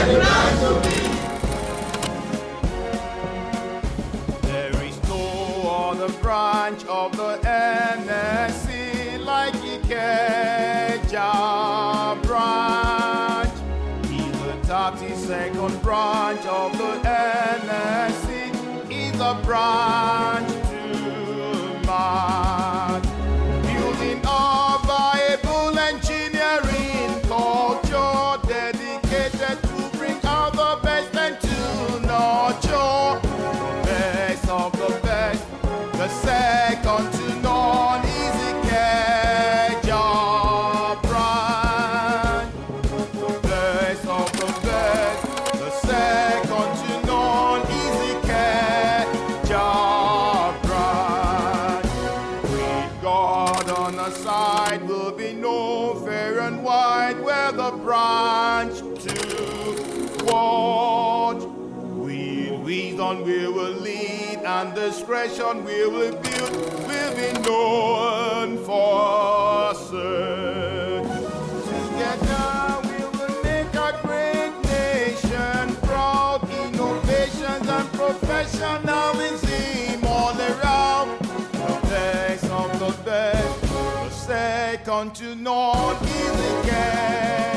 the branch will be. There is no other branch of the NSC like Ikeja Branch. He's the 32nd branch of the NSC. He's a branch to match. Building a viable engineering culture dedicated to bring out the best and to nurture the best of the best. The second to none is Ikeja Branch. The best of the best. The second to none is Ikeja Branch. With God on our side, will be no fair and wide. We're the branch to watch. With wisdom we will lead, and discretion we will build. We'll be known for certain. Together we will make a great nation proud. Innovations and professionalism all around. The best of the best. The second to none is Ikeja.